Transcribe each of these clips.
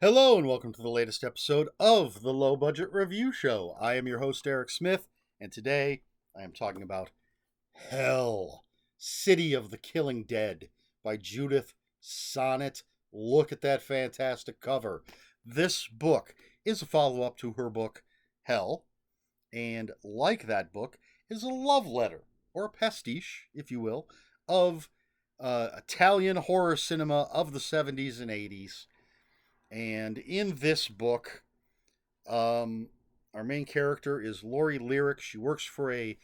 Hello and welcome to the latest episode of the Low Budget Review Show. I am your host, Eric Smith, and today I am talking about Hell, City of the Killing Dead by Judith Sonnet. Look at that fantastic cover. This book is a follow up to her book, Hell, and like that book, is a love letter, or a pastiche, if you will, of Italian horror cinema of the 70s and 80s. And in this book, um, our main character is Lori Lyric. She works for a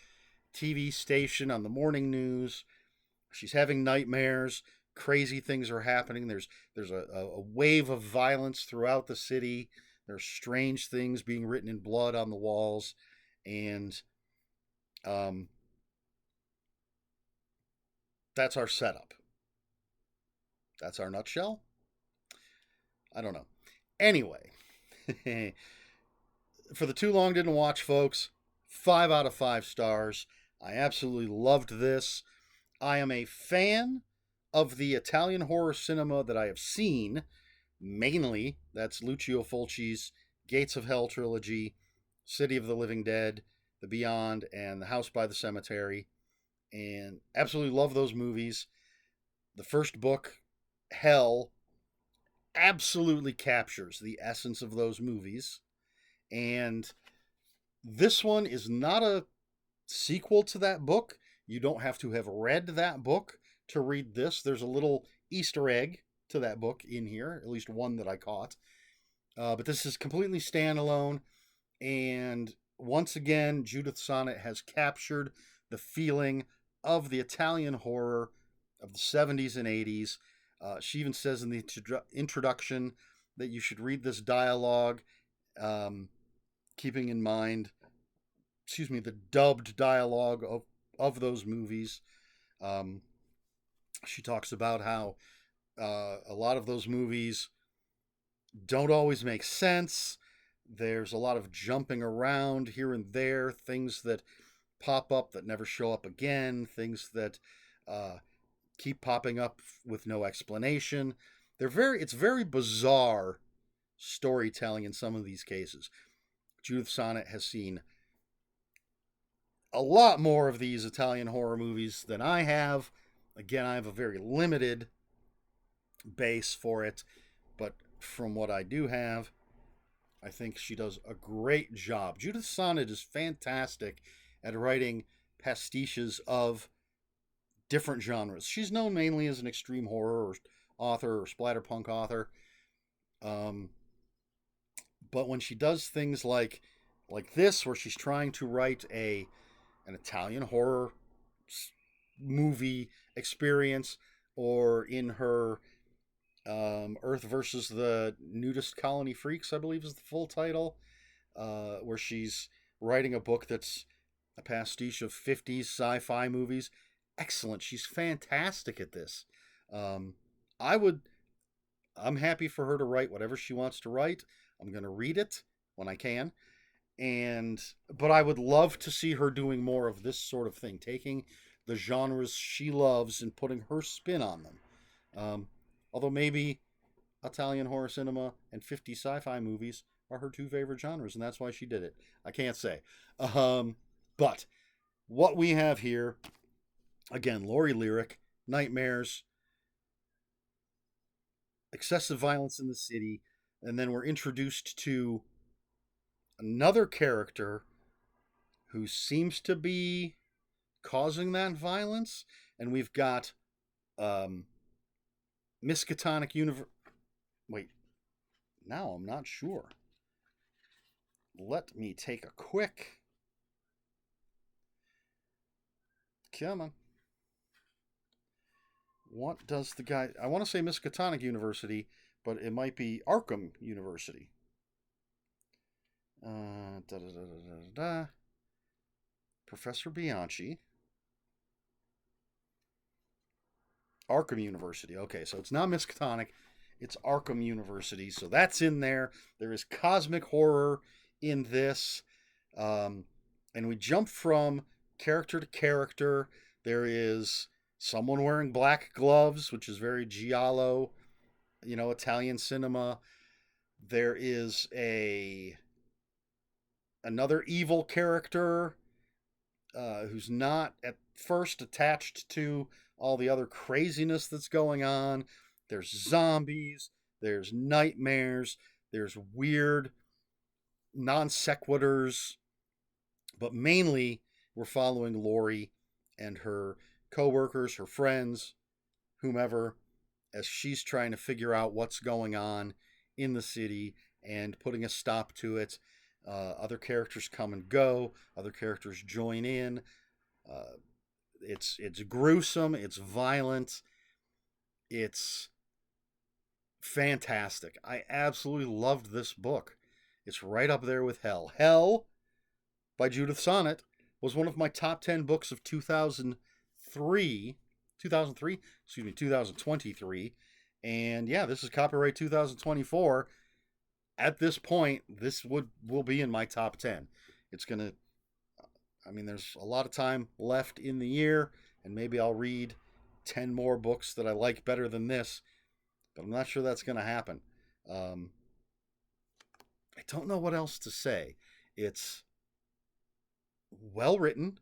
TV station on the morning news. She's having nightmares. Crazy things are happening. There's a wave of violence throughout the city. There's strange things being written in blood on the walls, and um, that's our setup. That's our nutshell. I don't know. Anyway, for the too long didn't watch, folks, 5 out of 5 stars. I absolutely loved this. I am a fan of the Italian horror cinema that I have seen. Mainly, that's Lucio Fulci's Gates of Hell trilogy, City of the Living Dead, The Beyond, and The House by the Cemetery. And absolutely love those movies. The first book, Hell, absolutely captures the essence of those movies. And this one is not a sequel to that book. You don't have to have read that book to read this. There's a little Easter egg to that book in here, at least one that I caught. But this is completely standalone. And once again, Judith Sonnet has captured the feeling of the Italian horror of the 70s and 80s. She even says in the introduction that you should read this dialogue, keeping in mind, the dubbed dialogue of those movies. She talks about how a lot of those movies don't always make sense. There's a lot of jumping around here and there, things that pop up that never show up again, things that keep popping up with no explanation. It's very bizarre storytelling in some of these cases. Judith Sonnet has seen a lot more of these Italian horror movies than I have. Again, I have a very limited base for it, but from what I do have, I think she does a great job. Judith Sonnet is fantastic at writing pastiches of different genres. She's known mainly as an extreme horror author or splatterpunk author. Um, but when she does things like this, where she's trying to write an Italian horror movie experience, or in her Earth versus the Nudist Colony Freaks, I believe is the full title, where she's writing a book that's a pastiche of 50s sci-fi movies. Excellent. She's fantastic at this. Um, I would. I'm happy for her to write whatever she wants to write. I'm going to read it when I can, but I would love to see her doing more of this sort of thing, taking the genres she loves and putting her spin on them. Um, Although maybe Italian horror cinema and 50 sci-fi movies are her two favorite genres, and that's why she did it. I can't say. But what we have here, again, Lori Lyric, nightmares, excessive violence in the city, and then we're introduced to another character who seems to be causing that violence, and we've got Miskatonic Universe. Wait, now I'm not sure. Let me take a quick. Come on. What does the guy. I want to say Miskatonic University, but it might be Arkham University. Da, da, da, da, da, da. Professor Bianchi. Arkham University. Okay, so it's not Miskatonic, it's Arkham University. So that's in there. There is cosmic horror in this. And we jump from character to character. There is someone wearing black gloves, which is very giallo, Italian cinema. There is another evil character who's not at first attached to all the other craziness that's going on. There's zombies, there's nightmares, there's weird non sequiturs, but mainly we're following Lori and her coworkers, her friends, whomever, as she's trying to figure out what's going on in the city and putting a stop to it. Other characters come and go. Other characters join in. Uh, it's gruesome. It's violent. It's fantastic. I absolutely loved this book. It's right up there with Hell. Hell by Judith Sonnet was one of my top 10 books of 2023. And yeah, this is copyright 2024. At this point, this will be in my top 10. It's going to, I mean, there's a lot of time left in the year, and maybe I'll read 10 more books that I like better than this, but I'm not sure that's going to happen. I don't know what else to say. It's well written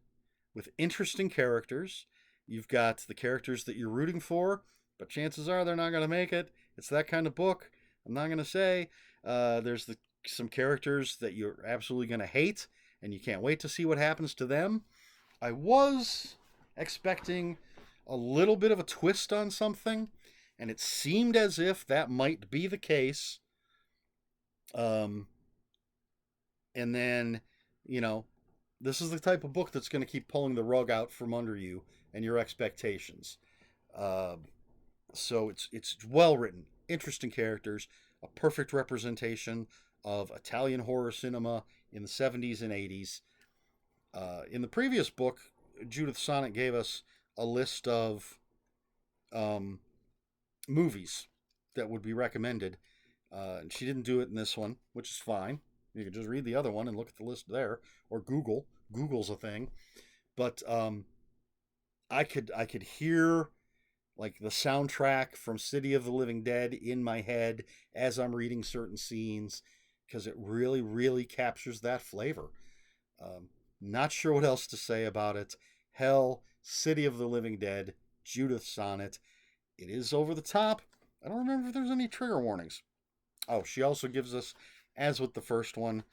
with interesting characters. You've got the characters that you're rooting for, but chances are they're not going to make it. It's that kind of book. I'm not going to say. There's some characters that you're absolutely going to hate, and you can't wait to see what happens to them. I was expecting a little bit of a twist on something, and it seemed as if that might be the case. And then, this is the type of book that's going to keep pulling the rug out from under you and your expectations. So it's well written, interesting characters, a perfect representation of Italian horror cinema in the 70s and 80s. In the previous book, Judith Sonnet gave us a list of movies that would be recommended. And she didn't do it in this one, which is fine. You can just read the other one and look at the list there, or Google. Google's a thing. But I could hear like the soundtrack from City of the Living Dead in my head as I'm reading certain scenes, because it really, really captures that flavor. Not sure what else to say about it. Hell, City of the Living Dead, Judith Sonnet. It is over the top. I don't remember if there's any trigger warnings. Oh, she also gives us, as with the first one,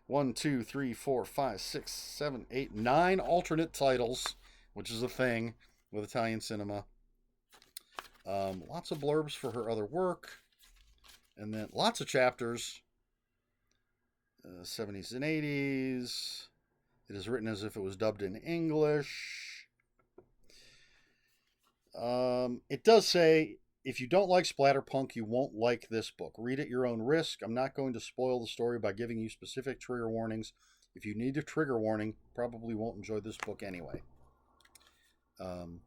1, 2, 3, 4, 5, 6, 7, 8, 9 alternate titles, which is a thing with Italian cinema. Lots of blurbs for her other work, and then lots of chapters. 70s and 80s. It is written as if it was dubbed in English. It does say, if you don't like splatterpunk, you won't like this book. Read at your own risk. I'm not going to spoil the story by giving you specific trigger warnings. If you need a trigger warning, probably won't enjoy this book anyway. And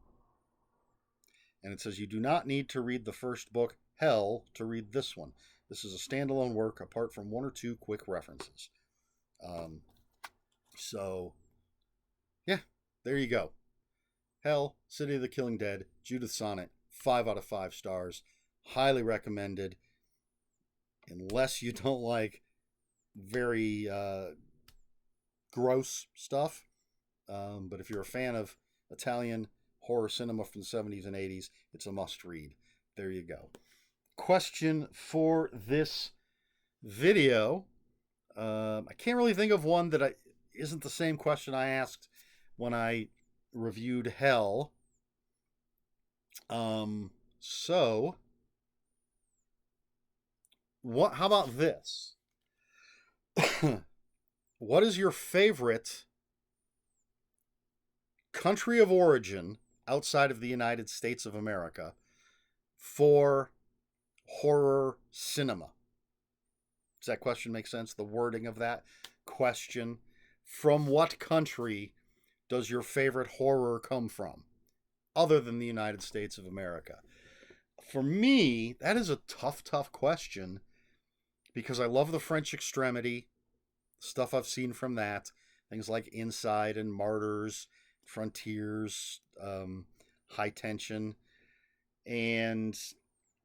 it says you do not need to read the first book, Hell, to read this one. This is a standalone work apart from 1 or 2 quick references. So, yeah, there you go. Hell, City of the Killing Dead, Judith Sonnet, 5 out of 5 stars. Highly recommended. Unless you don't like very gross stuff. But if you're a fan of Italian horror cinema from the 70s and 80s, it's a must read. There you go. Question for this video. I can't really think of one that isn't the same question I asked when I reviewed Hell. So how about this? What is your favorite country of origin outside of the United States of America for horror cinema? Does that question make sense? The wording of that question. From what country does your favorite horror come from, other than the United States of America? For me, that is a tough question, because I love the French Extremity, stuff I've seen from that, things like Inside and Martyrs, Frontiers, High Tension, and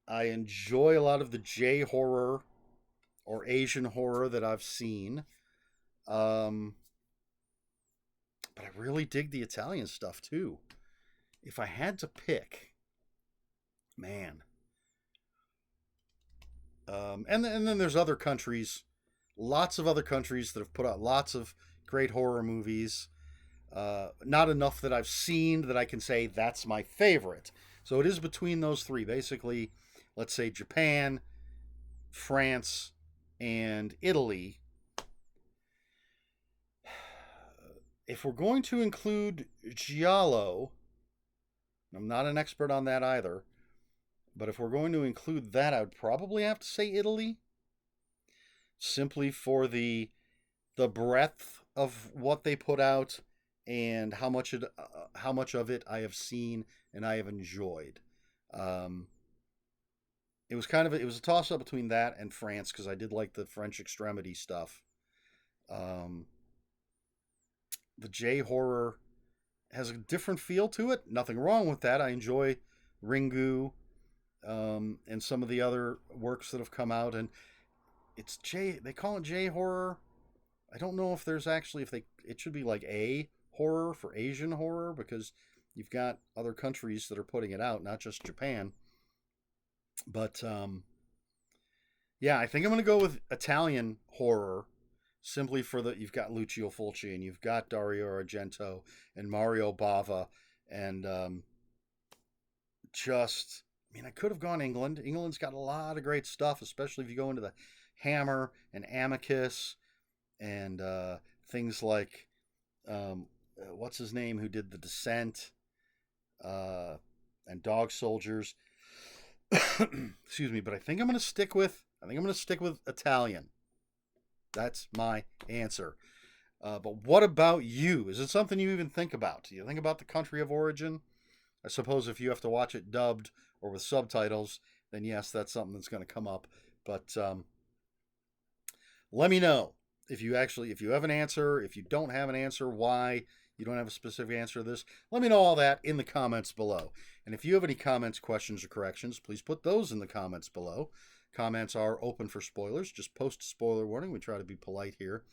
I enjoy a lot of the J horror or Asian horror that I've seen. Um, but I really dig the Italian stuff too. If I had to pick, man. And then there's other countries, lots of other countries that have put out lots of great horror movies. Not enough that I've seen that I can say that's my favorite. So it is between those three. Basically, let's say Japan, France, and Italy. If we're going to include Giallo, I'm not an expert on that either, but if we're going to include that, I would probably have to say Italy, simply for the breadth of what they put out and how much of it I have seen and I have enjoyed. Um, it was a toss up between that and France because I did like the French extremity stuff. Um, the J horror has a different feel to it. Nothing wrong with that. I enjoy Ringu and some of the other works that have come out, and it's J. They call it J horror. I don't know if there's actually if they it should be like A horror for Asian horror because you've got other countries that are putting it out, not just Japan. But yeah, I think I'm going to go with Italian horror simply for the you've got Lucio Fulci and you've got Dario Argento and Mario Bava and just I mean I could have gone England. England's got a lot of great stuff, especially if you go into the Hammer and Amicus and things like what's his name who did The Descent uh, and Dog Soldiers. Excuse me, but I think I'm going to stick with Italian. That's my answer. But what about you? Is it something you even think about? Do you think about the country of origin? I suppose if you have to watch it dubbed or with subtitles, then yes, that's something that's going to come up. But let me know if you have an answer, if you don't have an answer, why you don't have a specific answer to this. Let me know all that in the comments below. And if you have any comments, questions, or corrections, please put those in the comments below. Comments are open for spoilers. Just post a spoiler warning. We try to be polite here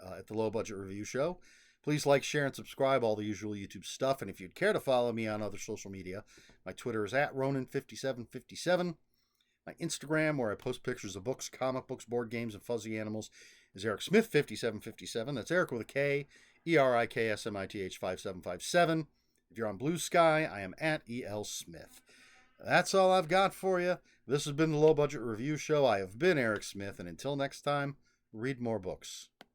at the Low Budget Review Show. Please like, share, and subscribe, all the usual YouTube stuff. And if you'd care to follow me on other social media, my Twitter is at Ronan5757. My Instagram, where I post pictures of books, comic books, board games, and fuzzy animals, is Eric Smith 5757. That's Eric with a K, ERIKSMITH 5757. If you're on Blue Sky, I am at EL Smith. That's all I've got for you. This has been the Low Budget Review Show. I have been Eric Smith, and until next time, read more books.